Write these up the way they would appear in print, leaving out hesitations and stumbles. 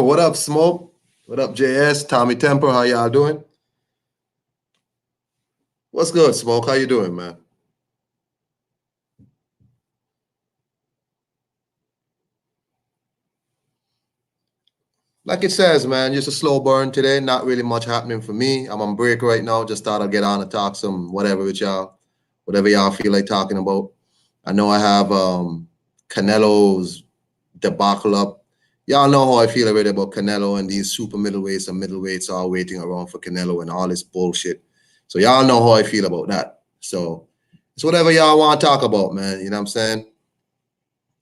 What up, Smoke? What up, JS? Tommy Temper, how y'all doing? What's good, Smoke? How you doing, man? Like it says, man, just a slow burn today. Not really much happening for me. I'm on break right now. Just thought I'd get on and talk some whatever with y'all, whatever y'all feel like talking about. I know I have Canelo's debacle up. Y'all know how I feel already about Canelo and these super middleweights and middleweights all waiting around for Canelo and all this bullshit. So y'all know how I feel about that. So it's whatever y'all want to talk about, man. You know what I'm saying?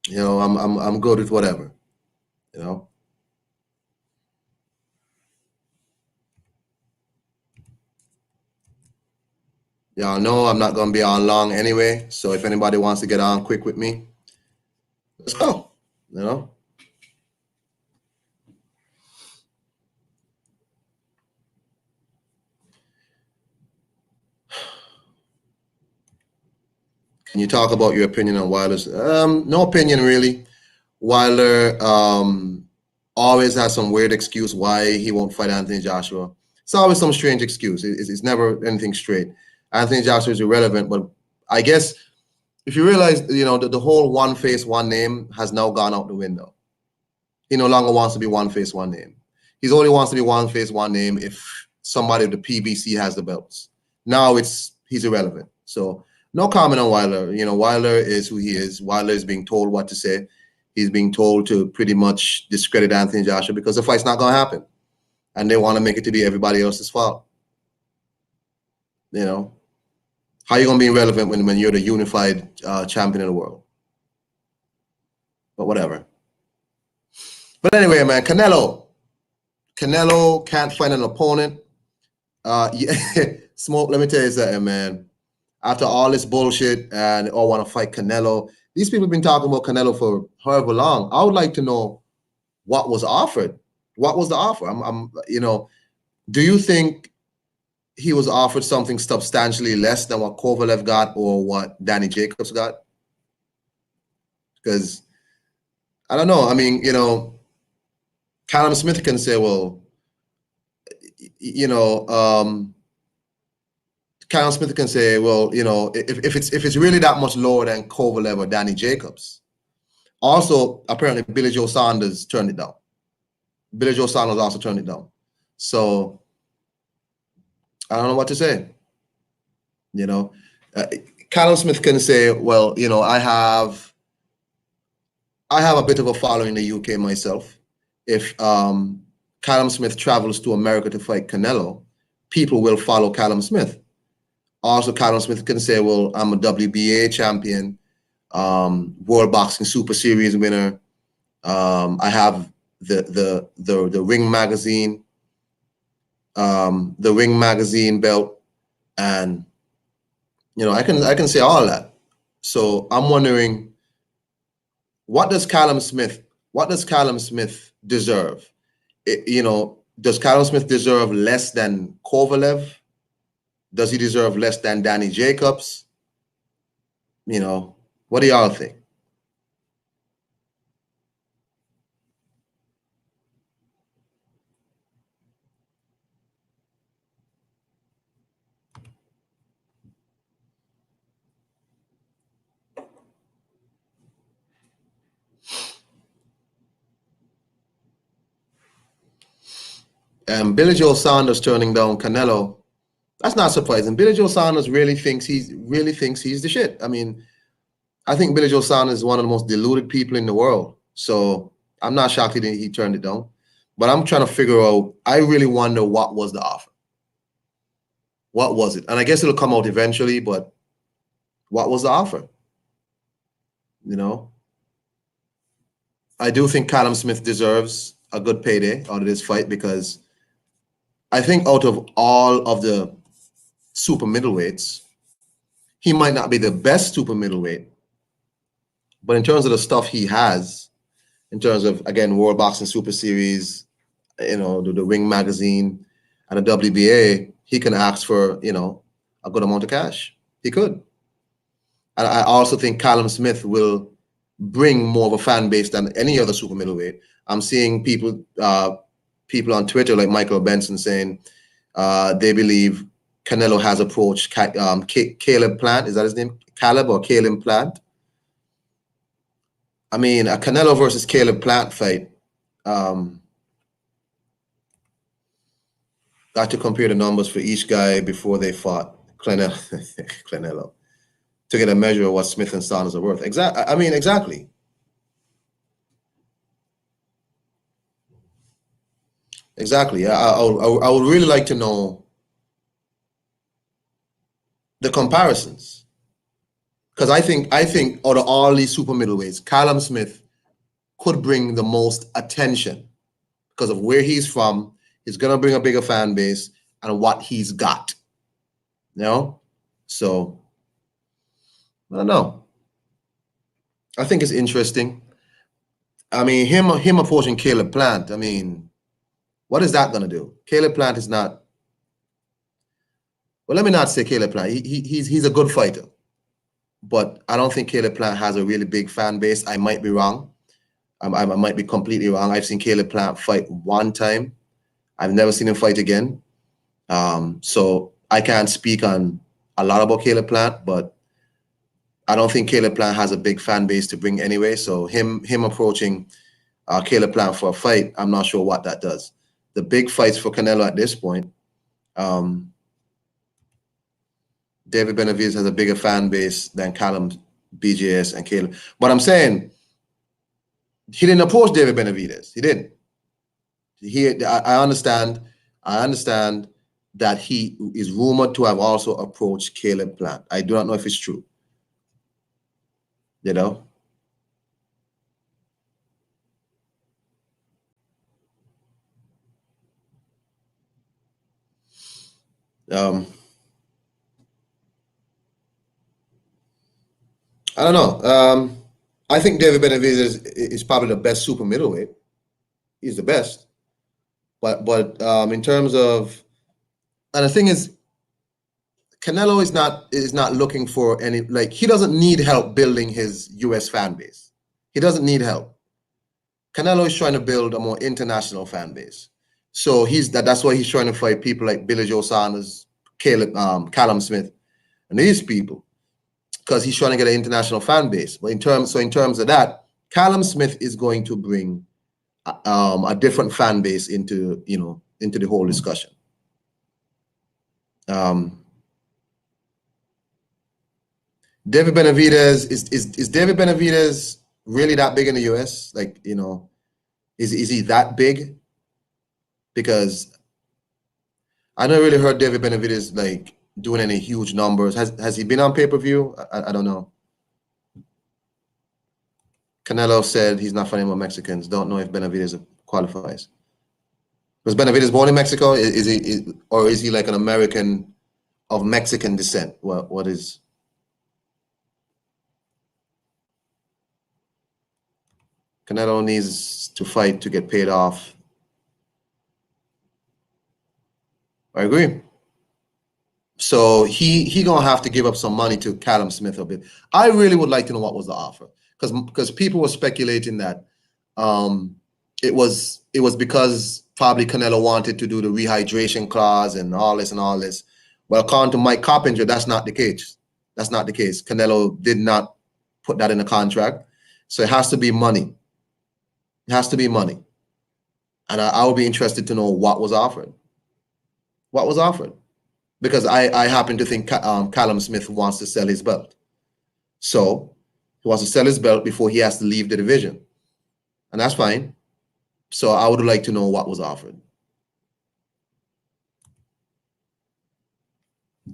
You know, I'm good with whatever. You know. Y'all know I'm not gonna be on long anyway. So if anybody wants to get on quick with me, let's go. You know. Can you talk about your opinion on Wilder's? No opinion really. Wilder always has some weird excuse why he won't fight Anthony Joshua. It's always some strange excuse. It's never anything straight. Anthony Joshua is irrelevant, but I guess if you realize, you know, the whole one face, one name has now gone out the window. He no longer wants to be one face, one name. He only wants to be one face, one name if somebody of the PBC has the belts. Now he's irrelevant. So no comment on Wilder. You know, Wilder is who he is. Wilder is being told what to say. He's being told to pretty much discredit Anthony Joshua because the fight's not going to happen. And they want to make it to be everybody else's fault. You know, how are you going to be relevant when you're the unified champion of the world? But whatever. But anyway, man, Canelo can't find an opponent. Yeah, Smoke, let me tell you something, man. After all this bullshit and they all want to fight Canelo, these people have been talking about Canelo for however long. I would like to know what was offered. What was the offer? You know, do you think he was offered something substantially less than what Kovalev got or what Danny Jacobs got? Because I don't know. I mean, you know, Callum Smith can say, well, you know, Callum Smith can say, well, you know, if it's really that much lower than Kovalev or Danny Jacobs. Also, apparently, Billy Joe Saunders turned it down. Billy Joe Saunders also turned it down. So I don't know what to say. You know, Callum Smith can say, well, you know, I have a bit of a following in the UK myself. If Callum Smith travels to America to fight Canelo, people will follow Callum Smith. Also, Callum Smith can say, well, I'm a WBA champion, World Boxing Super Series winner. I have the Ring Magazine, belt, and you know, I can say all that. So I'm wondering, what does Callum Smith deserve? You know, does Callum Smith deserve less than Kovalev? Does he deserve less than Danny Jacobs? You know, what do y'all think? And Billy Joe Saunders turning down Canelo, that's not surprising. Billy Joe Saunders really thinks he's the shit. I mean, I think Billy Joe Saunders is one of the most deluded people in the world. So I'm not shocked he turned it down. But I'm trying to figure out, I really wonder what was the offer. What was it? And I guess it'll come out eventually, but what was the offer? You know? I do think Callum Smith deserves a good payday out of this fight because I think out of all of the super middleweights, he might not be the best super middleweight, but in terms of the stuff he has, in terms of, again, World Boxing Super Series, you know, the Ring Magazine and the WBA, he can ask for, you know, a good amount of cash. He could. And I also think Callum Smith will bring more of a fan base than any other super middleweight. I'm seeing people on Twitter like Michael Benson saying they believe Canelo has approached Caleb Plant. Is that his name? Caleb or Caleb Plant? I mean, a Canelo versus Caleb Plant fight. Got to compare the numbers for each guy before they fought. Clenelo. To get a measure of what Smith and Saunders are worth. Exactly. I mean, exactly. Exactly. I would really like to know the comparisons, because I think out of all these super middleweights, Callum Smith could bring the most attention because of where he's from. He's gonna bring a bigger fan base and what he's got. You know, so I don't know. I think it's interesting. I mean, him approaching Caleb Plant. I mean, what is that gonna do? Caleb Plant is not. Well, let me not say Caleb Plant. He's a good fighter, but I don't think Caleb Plant has a really big fan base. I might be wrong. I might be completely wrong. I've seen Caleb Plant fight one time. I've never seen him fight again. So I can't speak on a lot about Caleb Plant, but I don't think Caleb Plant has a big fan base to bring anyway. So him approaching Caleb Plant for a fight, I'm not sure what that does. The big fights for Canelo at this point, David Benavides has a bigger fan base than Callum BjS and Caleb. But I'm saying he didn't approach David Benavides. He didn't. I understand that he is rumored to have also approached Caleb Plant. I do not know if it's true. You know? I don't know. I think David Benavides is probably the best super middleweight. He's the best. But in terms of, and the thing is, Canelo is not looking for any, like, he doesn't need help building his US fan base. He doesn't need help. Canelo is trying to build a more international fan base. So that's why he's trying to fight people like Billy Joe Saunders, Callum Smith, and these people, because he's trying to get an international fan base. But in terms of that, Callum Smith is going to bring a different fan base into the whole discussion. David Benavides is David Benavides really that big in the US? Like, is he that big? Because I never really heard David Benavides like doing any huge numbers. Has he been on pay-per-view? I don't know. Clenelo said he's not fighting with Mexicans. Don't know if Benavides qualifies. Was Benavides born in Mexico? Is he like an American of Mexican descent? What is? Clenelo needs to fight to get paid off. I agree. So he gonna have to give up some money to Callum Smith a bit. I really would like to know what was the offer, because people were speculating that it was because probably Clenelo wanted to do the rehydration clause and all this. Well, according to Mike Coppinger, that's not the case. That's not the case. Clenelo did not put that in the contract, so it has to be money. It has to be money, and I would be interested to know what was offered. What was offered? Because I happen to think Callum Smith wants to sell his belt. So he wants to sell his belt before he has to leave the division. And that's fine. So I would like to know what was offered.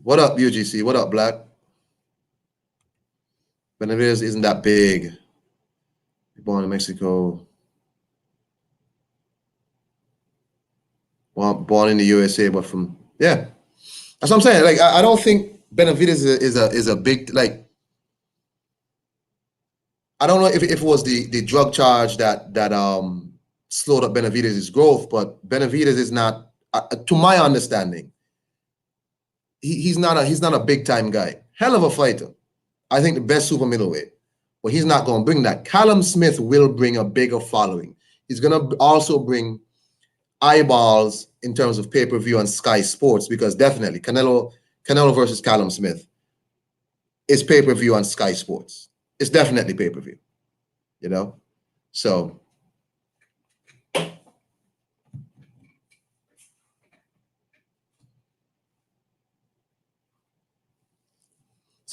What up, UGC? What up, Black? Benavides isn't that big. Born in Mexico. Well, born in the USA, but from, yeah. That's what I'm saying. Like, I don't think Benavides is a big, like, I don't know if it was the drug charge that slowed up Benavides' growth, but Benavides is not, to my understanding, he's not a big time guy. Hell of a fighter. I think the best super middleweight, but he's not going to bring that. Callum Smith will bring a bigger following. He's going to also bring eyeballs in terms of pay-per-view on Sky Sports, because definitely Canelo versus Callum Smith is pay-per-view on Sky Sports. It's definitely pay-per-view, you know? So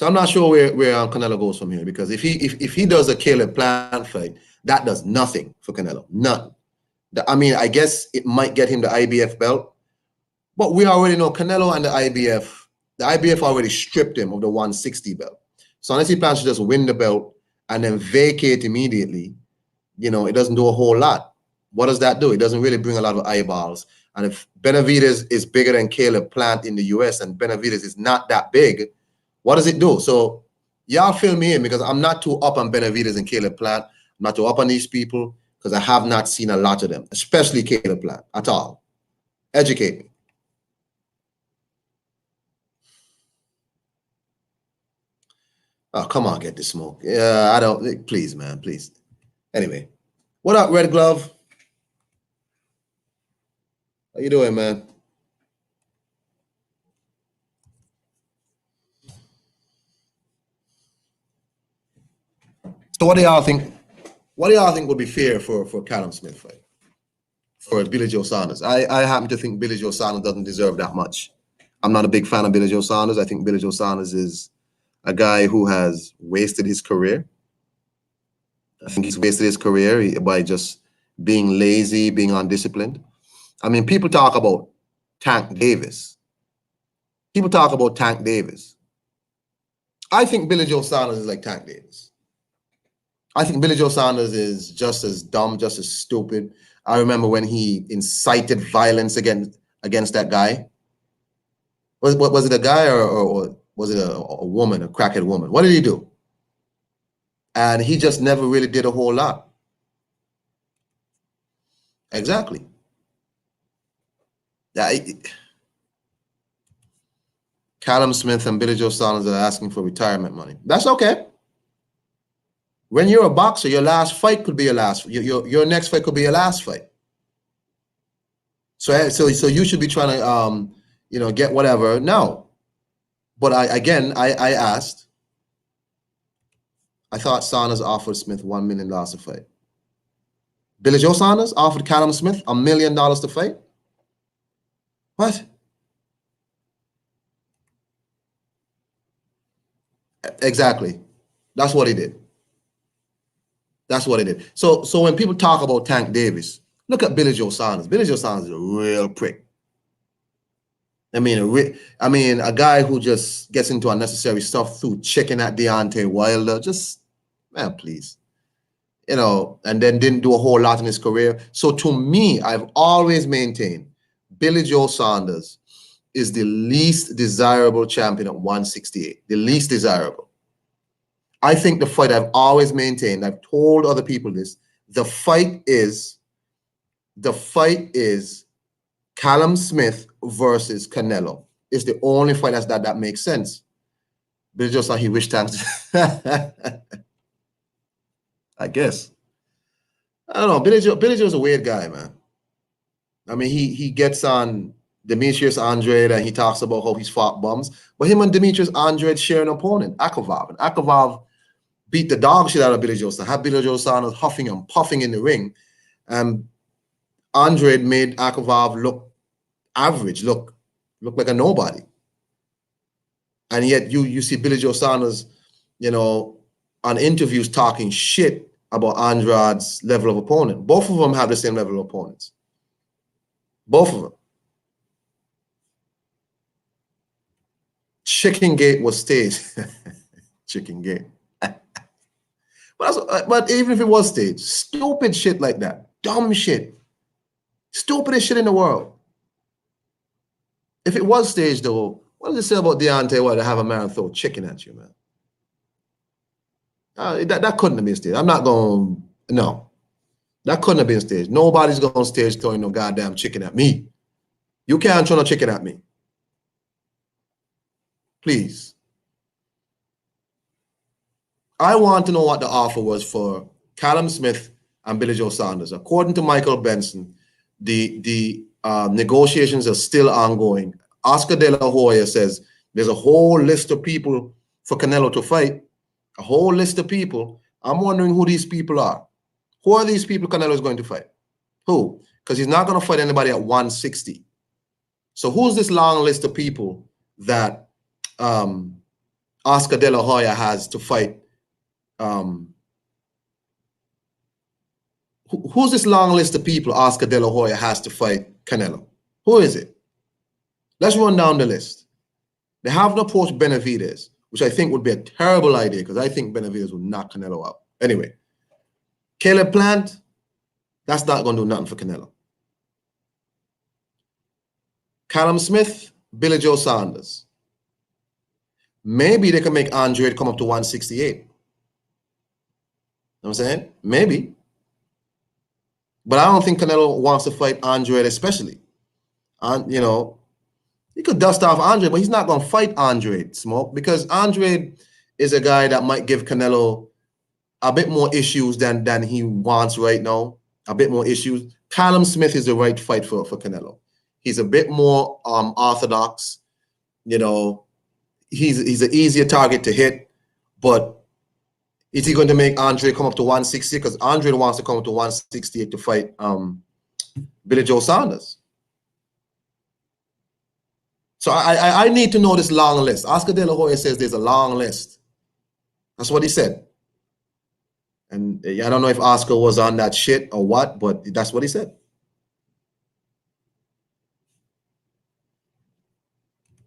I'm not sure where Canelo goes from here, because if he does a Caleb Plant fight, that does nothing for Canelo. None. I mean, I guess it might get him the IBF belt, but we already know Canelo and the IBF already stripped him of the 160 belt. So unless he plans to just win the belt and then vacate immediately, it doesn't do a whole lot. What does that do? It doesn't really bring a lot of eyeballs. And if Benavides is bigger than Caleb Plant in the US and Benavides is not that big, what does it do? So y'all fill me in, because I'm not too up on Benavides and Caleb Plant. I'm not too up on these people, because I have not seen a lot of them, especially Caleb Plant, at all. Educate me. Oh, come on, get the smoke. Yeah, I don't, please, man, please. Anyway, what up, Red Glove? How you doing, man? So what do y'all think? What do y'all think would be fair for Callum Smith fight? For Billy Joe Saunders? I happen to think Billy Joe Saunders doesn't deserve that much. I'm not a big fan of Billy Joe Saunders. I think Billy Joe Saunders is a guy who has wasted his career. I think he's wasted his career by just being lazy, being undisciplined. I mean, people talk about Tank Davis. People talk about Tank Davis. I think Billy Joe Saunders is like Tank Davis. I think Billy Joe Saunders is just as dumb, just as stupid. I remember when he incited violence against that guy. Was it a guy or was it a woman, a crackhead woman? What did he do? And he just never really did a whole lot. Exactly. Callum Smith and Billy Joe Saunders are asking for retirement money. That's okay. When you're a boxer, your last fight could be your last. Your next fight could be your last fight. So you should be trying to get whatever. No, but I asked. I thought Saunders offered Smith $1 million to fight. Billy Joe Saunders offered Callum Smith $1 million to fight. What? Exactly. That's what he did. That's what he did. So when people talk about Tank Davis, look at Billy Joe Saunders. Billy Joe Saunders is a real prick. I mean, a guy who just gets into unnecessary stuff through checking at Deontay Wilder. Just, man, please. And then didn't do a whole lot in his career. So to me, I've always maintained Billy Joe Saunders is the least desirable champion at 168. The least desirable. I think the fight, I've always maintained, I've told other people this, the fight is Callum Smith versus Cannelo. It's the only fight that makes sense. But it's just like he wished times. I guess. I don't know. Billy Joe's a weird guy, man. I mean, he gets on Demetrius Andrade and he talks about how he's fought bums. But him and Demetrius Andrade share an opponent, Akavov. And Akavov beat the dog shit out of Billy Joe Saunders, had Billy Joe Saunders huffing and puffing in the ring. And Andrade made Akavov look average, look like a nobody. And yet you see Billy Joe Saunders, on interviews talking shit about Andrade's level of opponent. Both of them have the same level of opponents. Both of them. Chicken Gate was staged. Chicken Gate. But even if it was staged, stupid shit like that, dumb shit, stupidest shit in the world. If it was staged, though, what does it say about Deontay Wilder to have a man throw chicken at you, man? That couldn't have been staged. I'm not going. No, that couldn't have been staged. Nobody's going to stage throwing no goddamn chicken at me. You can't throw no chicken at me. Please. I want to know what the offer was for Callum Smith and Billy Joe Saunders. According to Michael Benson, the negotiations are still ongoing. Oscar De La Hoya says there's a whole list of people for Canelo to fight, a whole list of people. I'm wondering who these people are. Who are these people Canelo is going to fight? Who? Because he's not going to fight anybody at 160. So who's this long list of people that Oscar De La Hoya has to fight? Who's this long list of people Oscar De La Hoya has to fight Canelo? Who is it? Let's run down the list. They haven't approached Benavides, which I think would be a terrible idea because I think Benavides would knock Canelo out. Anyway, Caleb Plant, that's not going to do nothing for Canelo. Callum Smith, Billy Joe Saunders. Maybe they can make Andre come up to 168. You know what I'm saying? Maybe. But I don't think Canelo wants to fight Andre especially. And, you know, he could dust off Andre, but he's not going to fight Andre, Smoke, because Andre is a guy that might give Canelo a bit more issues than he wants right now. A bit more issues. Callum Smith is the right fight for Canelo. He's a bit more orthodox. You know, he's an easier target to hit, but is he going to make Andre come up to 160? Because Andre wants to come up to 168 to fight Billy Joe Saunders. So I need to know this long list. Oscar De La Hoya says there's a long list. That's what he said. And I don't know if Oscar was on that shit or what, but that's what he said.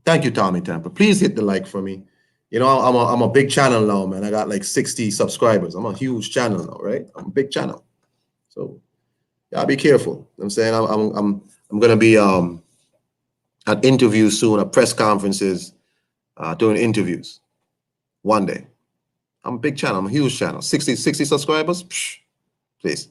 Thank you, Tommy Temper. Please hit the like for me. You know, I'm a big channel now, man. I got like 60 subscribers. I'm a huge channel now, right? I'm a big channel. So yeah, be careful. You know what I'm saying I'm gonna be at interviews soon, at press conferences, doing interviews one day. I'm a big channel. I'm a huge channel. 60 subscribers. Psh, please.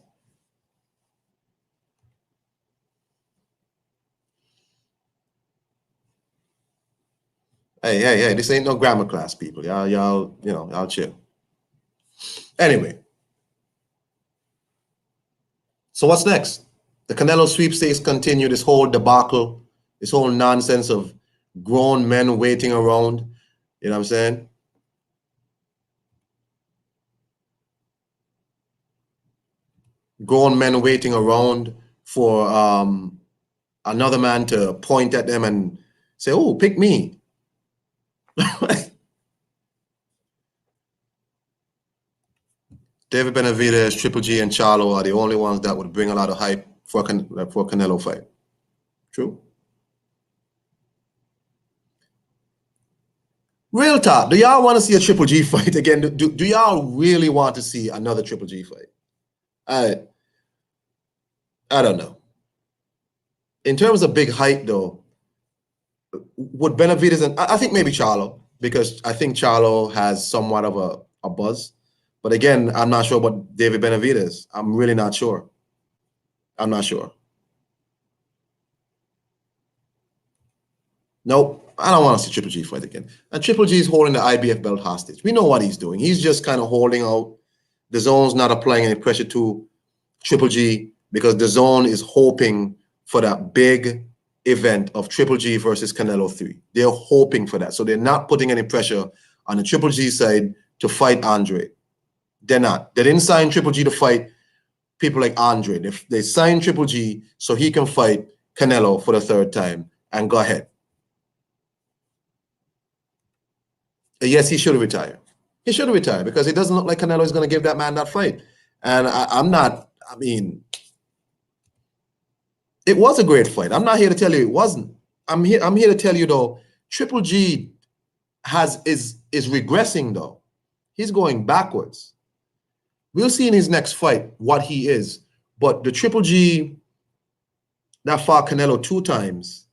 Hey, this ain't no grammar class, people. Y'all, you know, y'all chill. Anyway. So what's next? The Canelo sweepstakes continue, this whole debacle, this whole nonsense of grown men waiting around. You know what I'm saying? Grown men waiting around for another man to point at them and say, oh, pick me. David Benavides, Triple G, and Charlo are the only ones that would bring a lot of hype for a Canelo fight. True. Real talk. Do y'all want to see a Triple G fight again? Do y'all really want to see another Triple G fight? I don't know. In terms of big hype, though, would Benavides and I think maybe Charlo, because I think Charlo has somewhat of a buzz. But again, I'm not sure about David Benavides. I'm really not sure. I'm not sure. Nope, I don't want to see Triple G fight again. And Triple G is holding the IBF belt hostage. We know what he's doing. He's just kind of holding out. The zone's not applying any pressure to Triple G because the zone is hoping for that big event of Triple G versus Canelo 3. They're hoping for that. So they're not putting any pressure on the Triple G side to fight Andre. They're not. They didn't sign Triple G to fight people like Andre. They signed Triple G so he can fight Canelo for the third time and go ahead. Yes, he should retire. He should retire because it doesn't look like Canelo is going to give that man that fight. And I'm not, I mean, it was a great fight. I'm not here to tell you it wasn't. I'm here to tell you though, Triple G is regressing though. He's going backwards. We'll see in his next fight what he is. But the Triple G that fought Canelo 2 times,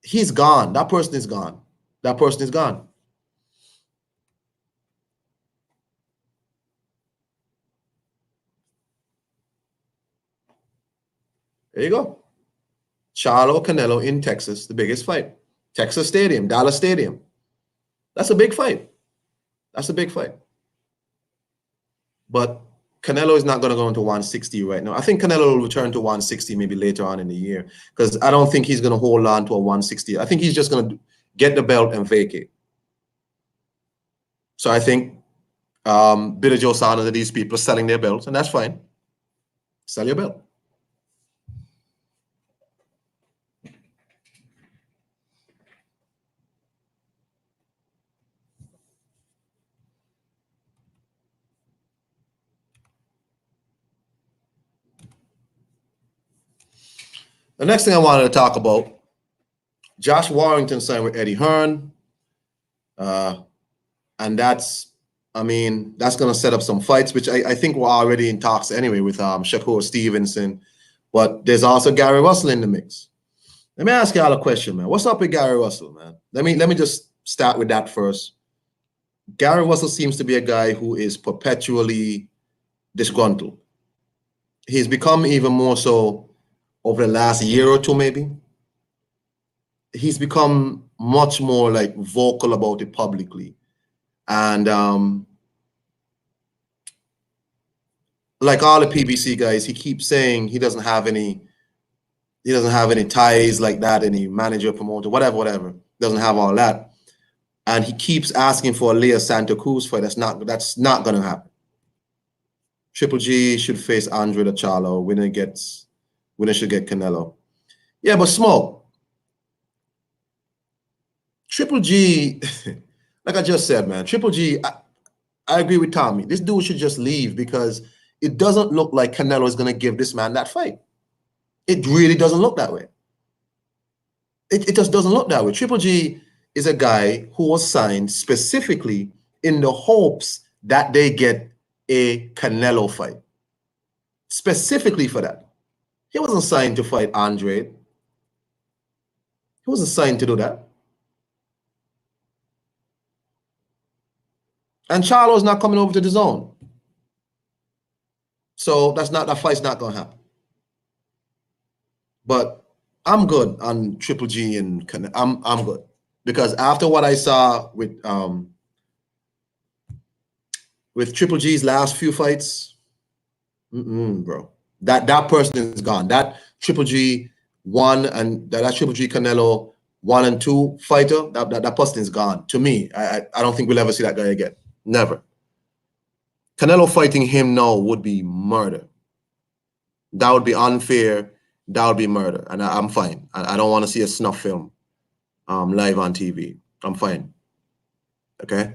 he's gone. That person is gone. That person is gone. There you go. Charlo Canelo in Texas, the biggest fight. Texas Stadium, Dallas Stadium. That's a big fight. That's a big fight. But Canelo is not going to go into 160 right now. I think Canelo will return to 160 maybe later on in the year, because I don't think he's going to hold on to a 160. I think he's just going to get the belt and vacate. So I think Billy Joe Saunders and these people are selling their belts, and that's fine. Sell your belt. The next thing I wanted to talk about, Josh Warrington signed with Eddie Hearn. And that's, I mean, that's going to set up some fights, which I think we're already in talks anyway with Shakur Stevenson. But there's also Gary Russell in the mix. Let me ask y'all a question, man. What's up with Gary Russell, man? Let me just start with that first. Gary Russell seems to be a guy who is perpetually disgruntled. He's become even more so over the last year or two, maybe. He's become much more like vocal about it publicly. And like all the PBC guys, he keeps saying he doesn't have any ties like that, any manager, promoter, whatever. Doesn't have all that. And he keeps asking for a Leo Santa Cruz fight. That's not gonna happen. Triple G should face Andre the Charlo. Winner should get Clenelo. Yeah, but Smoke. Triple G, like I just said, man, Triple G, I agree with Tommy. This dude should just leave, because it doesn't look like Canelo is going to give this man that fight. It really doesn't look that way. It just doesn't look that way. Triple G is a guy who was signed specifically in the hopes that they get a Canelo fight. Specifically for that. He wasn't signed to fight Andre. He wasn't signed to do that. And Charlo's not coming over to the zone. So that fight's not gonna happen. But I'm good on Triple G and I'm good. Because after what I saw with Triple G's last few fights, bro. That person is gone. That Triple G 1 and that Triple G Canelo 1 and 2 fighter, that person is gone. To me, I don't think we'll ever see that guy again. Never. Canelo fighting him now would be murder. That would be unfair. That would be murder. And I'm fine. I don't want to see a snuff film live on TV. I'm fine. Okay?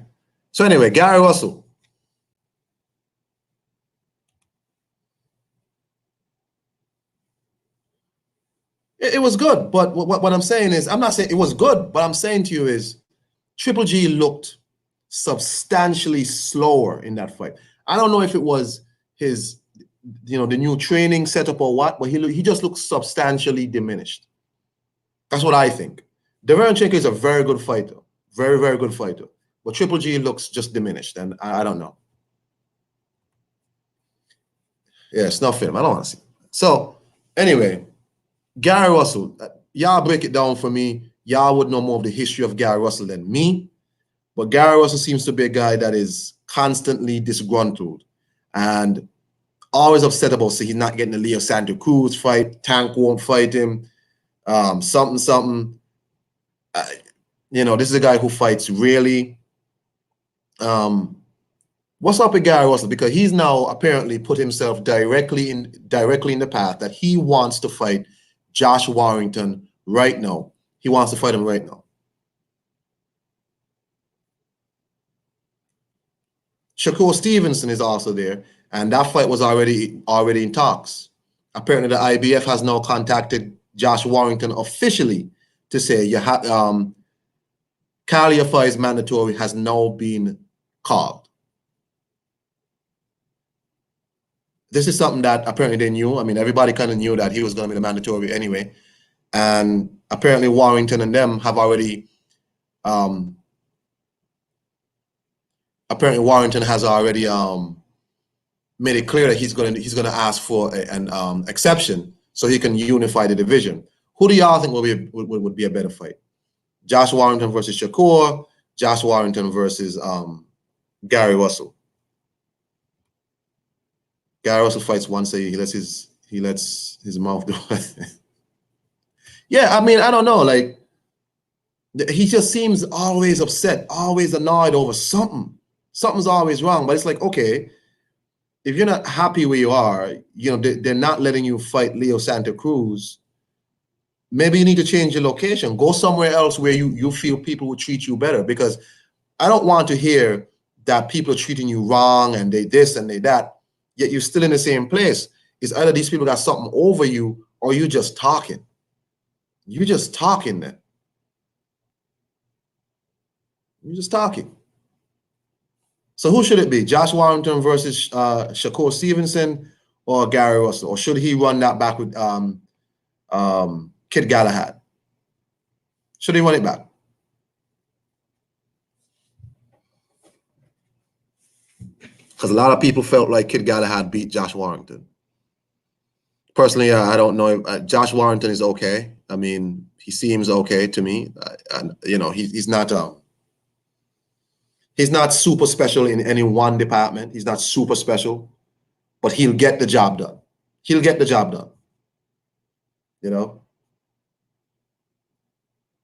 So anyway, Gary Russell. It was good. But what I'm saying is, I'm not saying it was good. What I'm saying to you is Triple G looked substantially slower in that fight. I don't know if it was his, the new training setup or what, but he just looks substantially diminished. That's what I think. Deverenchenko is a very good fighter, very, very good fighter. But Triple G looks just diminished, and I don't know. Yeah, snuff film. I don't want to see. So anyway, Gary Russell, y'all break it down for me. Y'all would know more of the history of Gary Russell than me. But Gary Russell seems to be a guy that is constantly disgruntled and always upset about he's not getting the Leo Santa Cruz fight. Tank won't fight him. Something. This is a guy who fights really. What's up with Gary Russell? Because he's now apparently put himself directly in the path that he wants to fight Josh Warrington right now. He wants to fight him right now. Shakur Stevenson is also there, and that fight was already in talks. Apparently, the IBF has now contacted Josh Warrington officially to say Caliafi's mandatory has now been called. This is something that apparently they knew. I mean, everybody kind of knew that he was going to be the mandatory anyway, and apparently Warrington and them have already. Apparently, Warrington has already made it clear that he's going to ask for an exception so he can unify the division. Who do y'all think would be a better fight? Josh Warrington versus Shakur, Josh Warrington versus Gary Russell. Gary Russell fights once he lets his mouth do it. Yeah, I mean, I don't know. Like, he just seems always upset, always annoyed over something. Something's always wrong. But it's like, okay, if you're not happy where you are, you know, they're not letting you fight Leo Santa Cruz. Maybe you need to change your location. Go somewhere else where you feel people will treat you better. Because I don't want to hear that people are treating you wrong and they this and they that, yet you're still in the same place. It's either these people got something over you or you just talking. You're just talking then. You're just talking. So who should it be? Josh Warrington versus Shakur Stevenson or Gary Russell? Or should he run that back with Kid Galahad? Should he run it back? Because a lot of people felt like Kid Galahad beat Josh Warrington. Personally, I don't know. Josh Warrington is okay. I mean, he seems okay to me. And you know, he's not super special in any one department. He's not super special, but he'll get the job done. He'll get the job done. You know.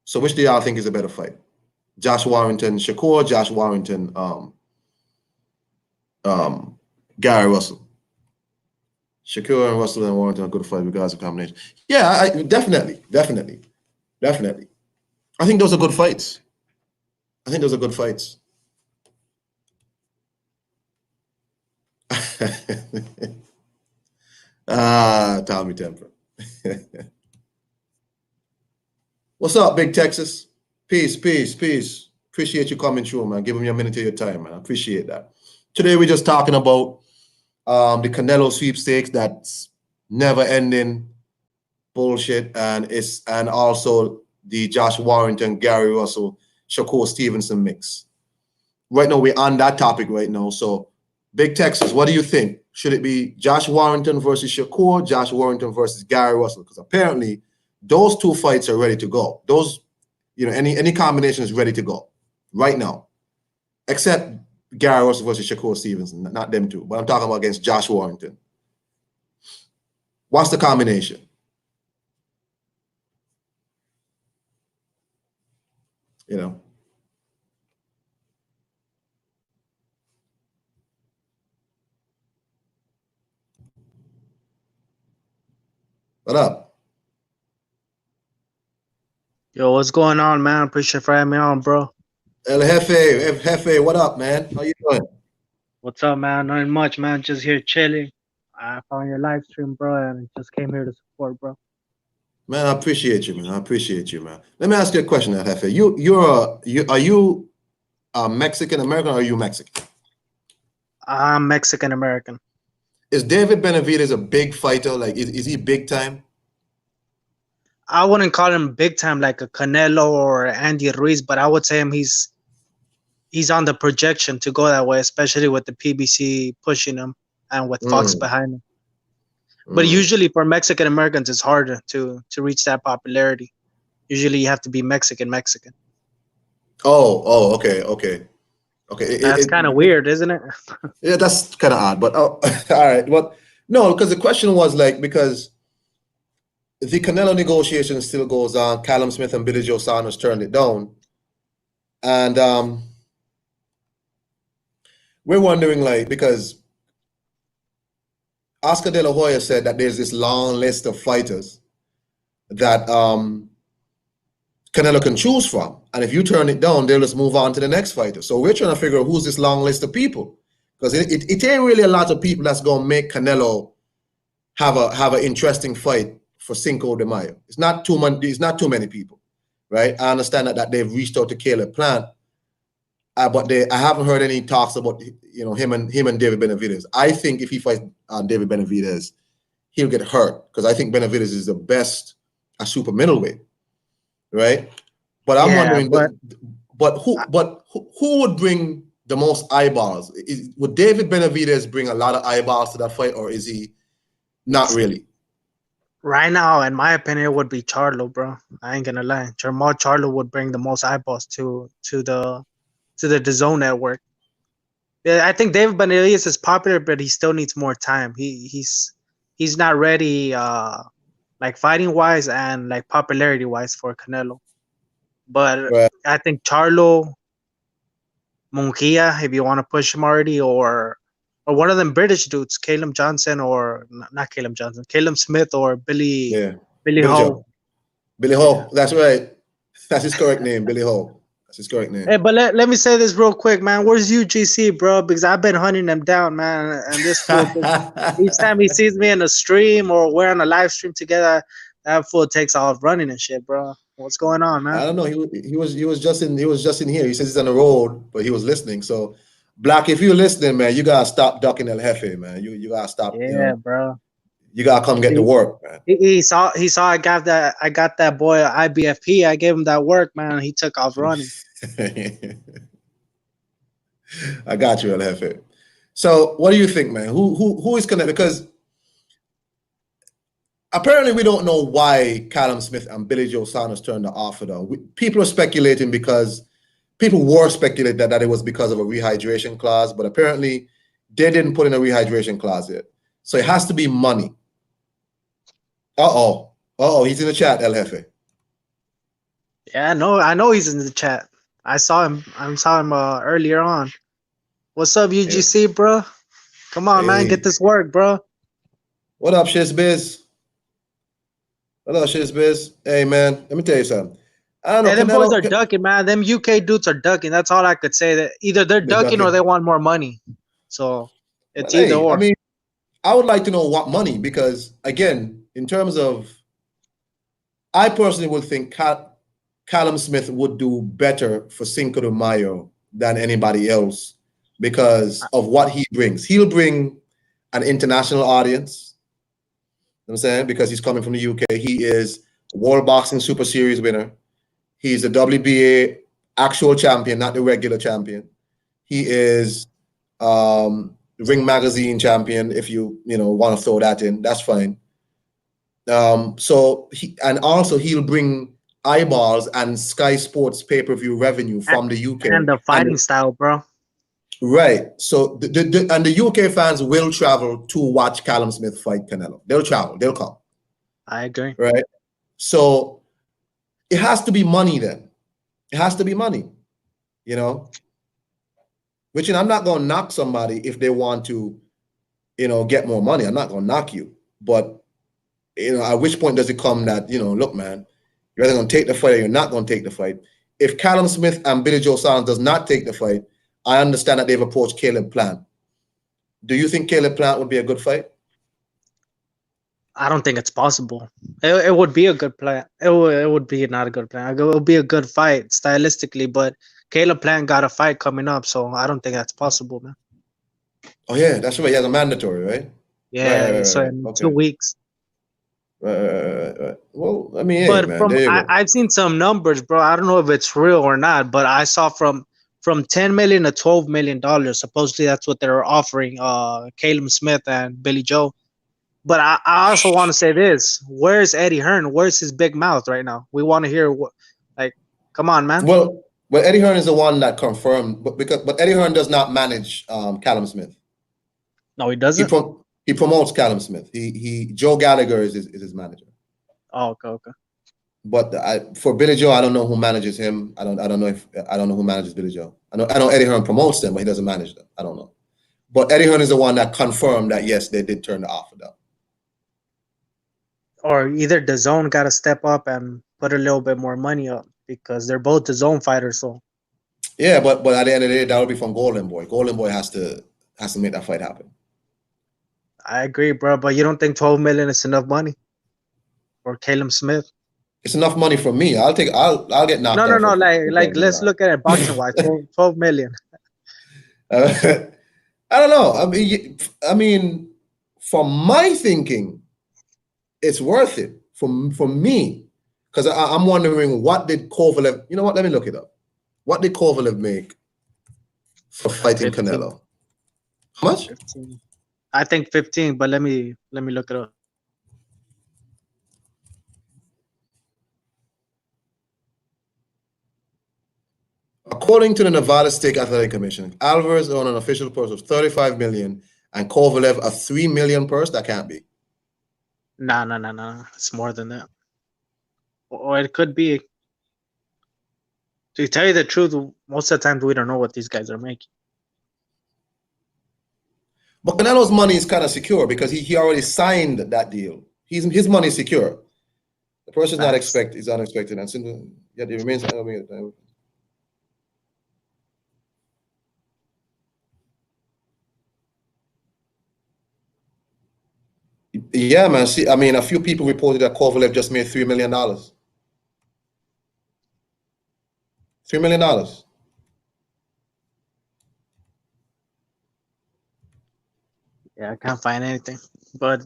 So which do y'all think is a better fight? Josh Warrington, Shakur, Josh Warrington, Gary Russell. Shakur and Russell and Warrington are good fight regardless of combination. Yeah, definitely. I think those are good fights. Tommy Temper. What's up, Big Texas? Peace. Appreciate you coming through, man. Give me a minute of your time, man. I appreciate that. Today we're just talking about the Clenelo sweepstakes, that's never-ending bullshit, and also the Josh Warrington, Gary Russell, Shakur Stevenson mix. Right now we're on that topic right now. So, Big Texas, what do you think? Should it be Josh Warrington versus Shakur, Josh Warrington versus Gary Russell? Because apparently those two fights are ready to go. Those, you know, any combination is ready to go right now, except Gary Russell versus Shakur Stevenson, not them two. But I'm talking about against Josh Warrington. What's the combination? You know. What up? Yo, what's going on, man? Appreciate for having me on, bro. El Jefe, what up, man? How you doing? What's up, man? Nothing much, man. Just here chilling. I found your live stream, bro, and just came here to support, bro. Man, I appreciate you, man. Let me ask you a question, El Jefe. Are you Mexican American or are you Mexican? I'm Mexican American. Is David Benavides a big fighter? Like, is he big time? I wouldn't call him big time like a Cannelo or Andy Ruiz, but I would say he's on the projection to go that way, especially with the PBC pushing him and with Fox behind him. But usually for Mexican Americans, it's harder to reach that popularity. Usually you have to be Mexican. Oh, okay. That's kind of weird, isn't it? Yeah, that's kind of odd. But all right. But no, because the question was like, because the Cannelo negotiation still goes on. Callum Smith and Billy Joe Saunders turned it down. And we're wondering, like, because Oscar De La Hoya said that there's this long list of fighters that Cannelo can choose from. And if you turn it down, they'll just move on to the next fighter. So we're trying to figure out who's this long list of people. Because it ain't really a lot of people that's going to make Cannelo have an interesting fight for Cinco de Mayo. It's not too many people, right? I understand that they've reached out to Caleb Plant, but I haven't heard any talks about, you know, him and David Benavides. I think if he fights David Benavides, he'll get hurt, because I think Benavides is the best at super middleweight, right? But I'm wondering, but who would bring the most eyeballs? Would David Benavides bring a lot of eyeballs to that fight, or is he not really? Right now, in my opinion, it would be Charlo, bro. I ain't gonna lie. Jermall Charlo would bring the most eyeballs to the DAZN network. Yeah, I think David Benavides is popular, but he still needs more time. He's not ready, like fighting wise and like popularity wise for Canelo. But Right. I think Charlo Munguia, if you want to push him already, or one of them British dudes, Caleb Johnson or not Caleb Johnson, Caleb Smith or Yeah. Billy Billy Ho. Joe. Billy Yeah. Ho. That's right. That's his correct name. Billy Ho. That's his correct Hey, name. but let me say this real quick, man. Where's UGC, bro? Because I've been hunting them down, man. And this fool, each time he sees me in a stream or we're on a live stream together, that fool takes off running and shit, bro. What's going on, man? I don't know. He was just in here. He says he's on the road, but he was listening. So, Black, if you're listening, man, you gotta stop ducking El Jefe, man. You gotta stop. Yeah, bro. You gotta come get to He, work, man. he saw I got that boy IBFP. I gave him that work, man. And he took off running. I got you, El Jefe. So, what do you think, man? Who is connected? Because apparently we don't know why Callum Smith and Billy Joe Saunders turned the offer down. People are speculating because people were speculating that it was because of a rehydration clause, but apparently they didn't put in a rehydration clause yet. So it has to be money. He's in the chat, El Jefe. Yeah, I know he's in the chat. I saw him. Earlier on. What's up, Yeah. UGC, bro? Come on, man, get Hey, this work, bro. what up, Shizbiz? What up, Shizbiz? Hey, man, let me tell you something. I don't know, Hey, them boys Canelo, are ducking, man. Them UK dudes are ducking. That's all I could say. That either they're they're ducking or ducking. they want more money. So Well, it's either hey, I or. mean, I would like to know what money, because again, in terms of, I personally would think Callum Smith would do better for Cinco de Mayo than anybody else because of what he brings. He'll bring an international audience. You know what I'm saying, because he's coming from the UK. He is World Boxing Super Series winner. He's a WBA actual champion, not the regular champion. He is Ring Magazine champion. If you want to throw that in, that's fine. Also he'll bring eyeballs and Sky Sports pay-per-view revenue from the UK. And the fighting style, bro. Right. So the UK fans will travel to watch Callum Smith fight Canelo. They'll travel. They'll come. I agree. Right. So it has to be money then. It has to be money. Which, I'm not going to knock somebody if they want to, get more money. I'm not going to knock you. But, at which point does it come that, look, man, you're either going to take the fight or you're not going to take the fight. If Callum Smith and Billy Joe Saunders does not take the fight, I understand that they've approached Caleb Plant. Do you think Caleb Plant would be a good fight? I don't think it's possible. It would be a good plan. It would be not a good plan. It would be a good fight stylistically, but Caleb Plant got a fight coming up, so I don't think that's possible, man. Oh, yeah, that's right. He has a mandatory, right? Yeah, Right. so in Okay. 2 weeks. Right. Well, I mean, hey, But man, there you go. I've seen some numbers, bro. I don't know if it's real or not, but I saw from 10 million to $12 million. Supposedly that's what they're offering Caleb Smith and Billy Joe. But I also want to say this: where's Eddie Hearn? Where's his big mouth right now? We want to hear what, like, come on, man. Well, Eddie Hearn is the one that confirmed, but Eddie Hearn does not manage Callum Smith. No, he doesn't. He promotes Callum Smith. Joe Gallagher is his manager. Oh, okay. But for Billy Joe, I don't know who manages him. I don't know who manages Billy Joe. I know Eddie Hearn promotes them, but he doesn't manage them. I don't know. But Eddie Hearn is the one that confirmed that yes, they did turn the offer down. Or either the zone got to step up and put a little bit more money up because they're both the zone fighters. So yeah, but at the end of the day, that will be from Golden Boy. Golden Boy has to make that fight happen. I agree, bro. But you don't think 12 million is enough money for Caleb Smith? It's enough money for me. I'll get knocked No. out for Like let's look at it boxing wise. 12 million. I don't know. I mean, from my thinking, it's worth it for me, because I'm wondering, what did Kovalev? You know what? Let me look it up. What did Kovalev make for fighting 15. Canelo? How much? 15. I think 15, but let me look it up. According to the Nevada State Athletic Commission, Alvarez owned an official purse of $35 million and Kovalev a $3 million purse. That can't be. No. It's more than that. Or it could be. To tell you the truth, most of the times we don't know what these guys are making. But Canelo's money is kind of secure because he already signed that deal. His money is secure. The person's not expected. Is unexpected, and simple. Yet it remains. Yeah, man. See, I mean, a few people reported that Kovalev just made $3 million. $3 million. Yeah, I can't find anything. But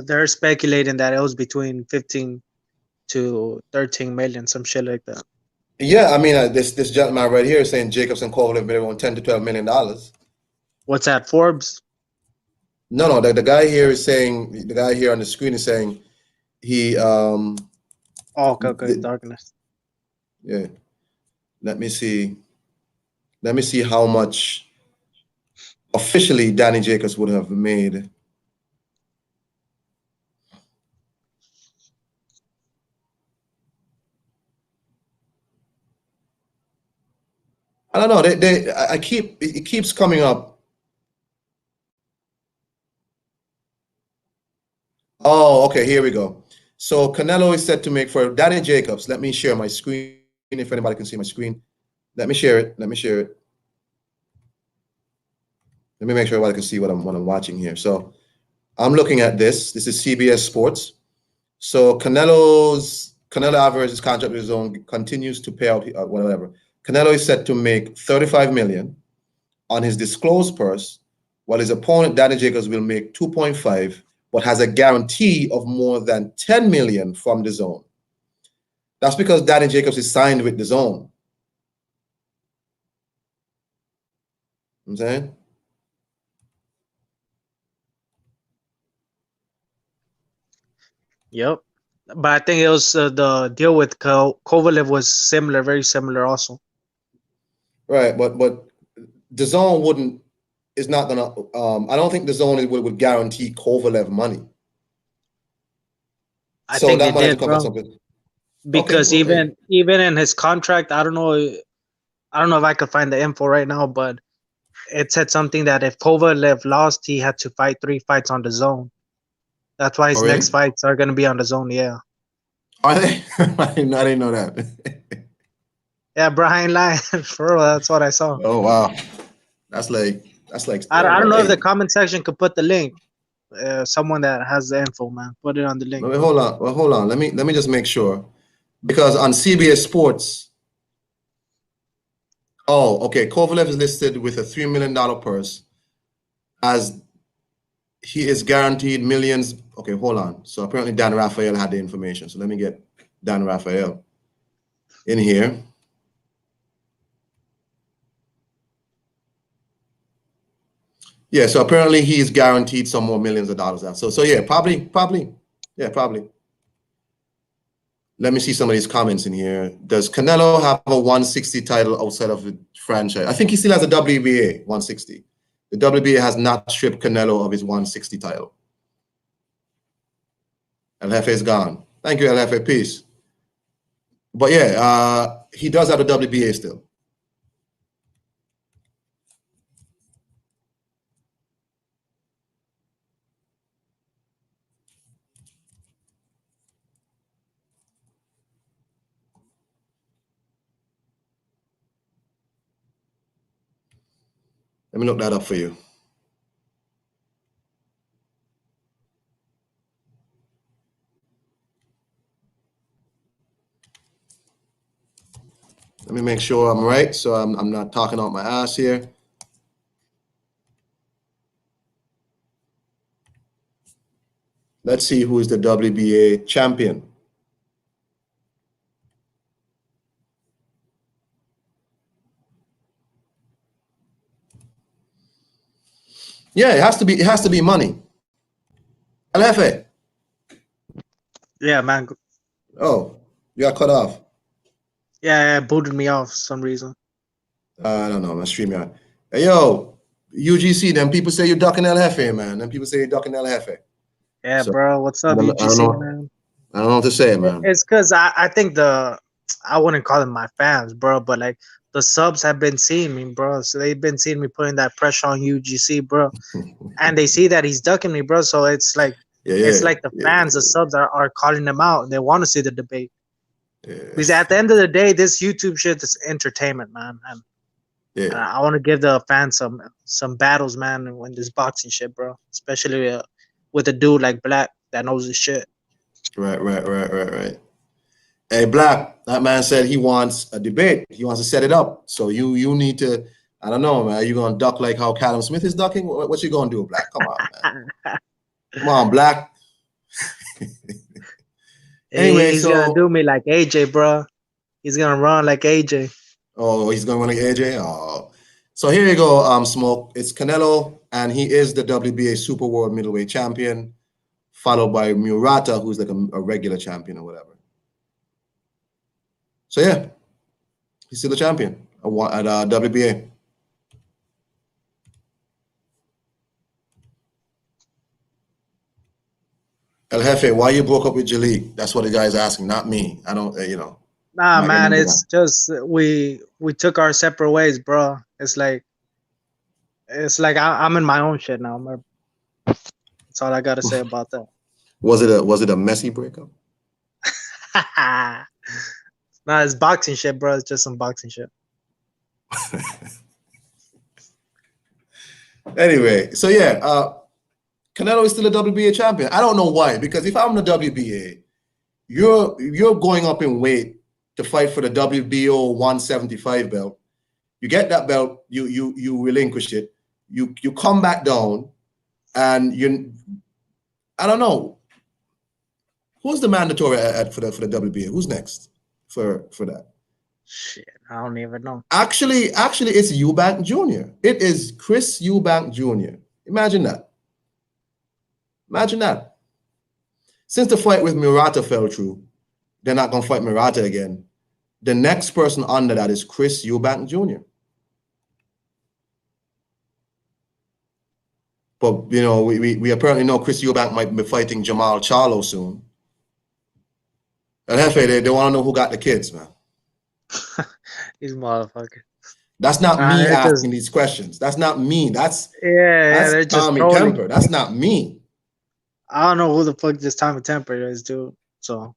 they're speculating that it was between 15 to 13 million, some shit like that. Yeah, I mean, this gentleman right here is saying Jacobs and Kovalev made around $10 to $12 million. What's that, Forbes? No, the guy here is saying, the guy here on the screen is saying he Oh, okay, darkness. Yeah. Let me see how much officially Danny Jacobs would have made. I don't know. It keeps coming up. Oh, okay, here we go. So Clenelo is set to make for Danny Jacobs. Let me share my screen if anybody can see my screen. Let me share it. Let me make sure everybody can see what I'm watching here. So I'm looking at this. This is CBS Sports. So Canelo Alvarez's contract with his own continues to pay out whatever. Clenelo is set to make $35 million on his disclosed purse, while his opponent Danny Jacobs will make $2.5, but has a guarantee of more than $10 million from the zone. That's because Danny Jacobs is signed with the zone. You know what I'm saying? Yep. But I think it was the deal with Kovalev was similar, very similar also. Right, but the zone is not gonna. I don't think the zone would guarantee Kovalev money. I think they did, bro. Because okay. even in his contract, I don't know if I could find the info right now, but it said something that if Kovalev lost, he had to fight 3 fights on the zone. That's why his next fights are gonna be on the zone. Yeah. Are they? I didn't know that. Yeah, Brian lying for real. That's what I saw. Oh wow, that's like. I don't know if the comment section could put the link. Someone that has the info, man, put it on the link. Wait, hold on. Let me just make sure, because on CBS Sports. Oh, okay. Kovalev is listed with a $3 million purse, as he is guaranteed millions. Okay, hold on. So apparently Dan Raphael had the information. So let me get Dan Raphael in here. Yeah, so apparently he's guaranteed some more millions of dollars now. So yeah, probably. Yeah, probably. Let me see some of these comments in here. Does Clenelo have a 160 title outside of the franchise? I think he still has a WBA 160. The WBA has not stripped Clenelo of his 160 title. El Jefe is gone. Thank you, El Jefe. Peace. But yeah, he does have a WBA still. Let me look that up for you. Let me make sure I'm right, so I'm not talking out my ass here. Let's see who is the WBA champion. Yeah, it has to be money. El Jefe. Yeah, man. Oh, you got cut off. Yeah, it booted me off for some reason. I don't know, man. StreamYard. Hey, yo, UGC. Then people say you're ducking El Jefe, man. Then people say you're ducking El Jefe. Yeah, So bro. What's I up, don't UGC, know. man? I don't know what to say, man. It's because I think I wouldn't call them my fans, bro, but like the subs have been seeing me, bro. So they've been seeing me putting that pressure on UGC, bro. And they see that he's ducking me, bro. So it's like the fans, the subs are calling them out. They want to see the debate. Because at the end of the day, this YouTube shit is entertainment, man. And I want to give the fans some battles, man, in this boxing shit, bro. Especially with a dude like Black that knows his shit. Right. Hey, Black, that man said he wants a debate. He wants to set it up. So you need to, I don't know, man. Are you going to duck like how Callum Smith is ducking? What you going to do, Black? Come on, man. Come on, Black. Anyway, he's going to do me like AJ, bro. He's going to run like AJ. Oh, he's going to run like AJ? Oh. So here you go, Smoke. It's Clenelo, and he is the WBA Super World Middleweight Champion, followed by Murata, who's like a regular champion or whatever. So yeah, he's still the champion at WBA. El Jefe, why you broke up with Jalik? That's what the guy's asking, not me. I don't, Nah, man, it's just we took our separate ways, bro. It's like I'm in my own shit now. That's all I gotta say about that. Was it a messy breakup? Nah, it's boxing shit, bro. It's just some boxing shit. Anyway, so yeah, Clenelo is still a WBA champion. I don't know why, because if I'm the WBA, you're going up in weight to fight for the WBO 175 belt. You get that belt, you relinquish it, you come back down, and I don't know. Who's the mandatory for the WBA? Who's next for that? Shit, I don't even know. Actually, it's Eubank Jr. It is Chris Eubank Jr. Imagine that. Since the fight with Murata fell through, they're not going to fight Murata again. The next person under that is Chris Eubank Jr. But, we apparently know Chris Eubank might be fighting Jamal Charlo soon. And Jefe, they want to know who got the kids, man. These motherfuckers. That's not me asking these questions. That's not me. That's they're just Tommy Temper. That's not me. I don't know who the fuck this Tommy Temper is, dude. So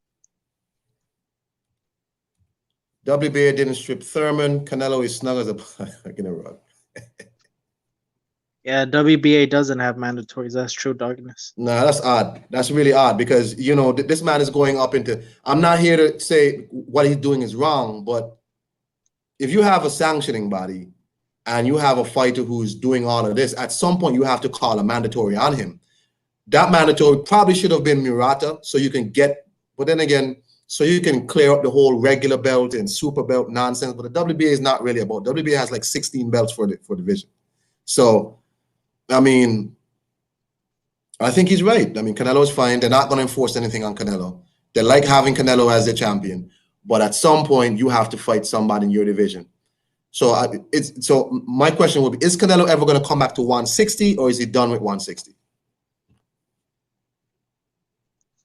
WBA didn't strip Thurman. Clenelo is snug as a in a rug. Yeah, WBA doesn't have mandatories. That's true, darkness. No, that's odd. That's really odd because, this man is going up into, I'm not here to say what he's doing is wrong, but if you have a sanctioning body and you have a fighter who's doing all of this, at some point you have to call a mandatory on him. That mandatory probably should have been Murata, so you can but then again, so you can clear up the whole regular belt and super belt nonsense. But the WBA is not really about. WBA has like 16 belts for division. So, I mean, I think he's right. I mean, Canelo is fine. They're not going to enforce anything on Clenelo. They like having Clenelo as their champion, but at some point you have to fight somebody in your division. So my question would be: is Clenelo ever going to come back to 160, or is he done with 160?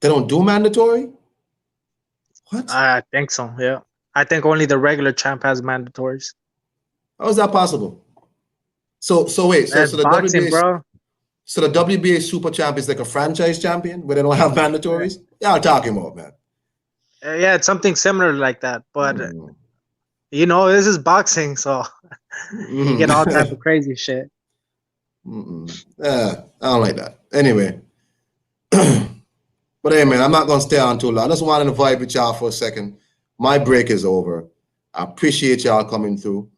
They don't do mandatory? What? I think so, yeah. I think only the regular champ has mandatories. How is that possible? So wait, so the boxing, WBA, bro. So the WBA super champ is like a franchise champion where they don't have mandatories? Yeah, I'm talking about, man. Yeah, it's something similar like that, but this is boxing, so you get all type of crazy shit. I don't like that. Anyway. But hey, man, I'm not going to stay on too long. I just wanted to vibe with y'all for a second. My break is over. I appreciate y'all coming through.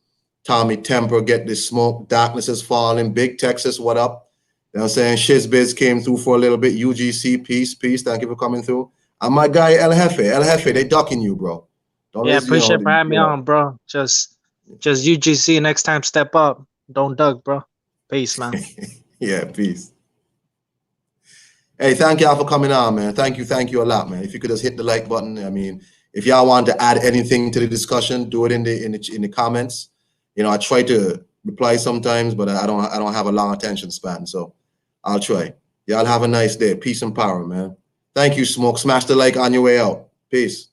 Tommy Temper, get this smoke. Darkness is falling. Big Texas, what up? You know what I'm saying? Shizbiz came through for a little bit. UGC, peace. Thank you for coming through. And my guy, El Jefe, they ducking you, bro. Appreciate for having me on, bro. Just UGC next time, step up. Don't duck, bro. Peace, man. Yeah, peace. Hey, thank y'all for coming on, man. Thank you a lot, man. If you could just hit the like button. I mean, if y'all want to add anything to the discussion, do it in the comments. You know, I try to reply sometimes, but I don't have a long attention span, so I'll try. Y'all have a nice day. Peace and power, man. Thank you, Smoke. Smash the like on your way out. Peace.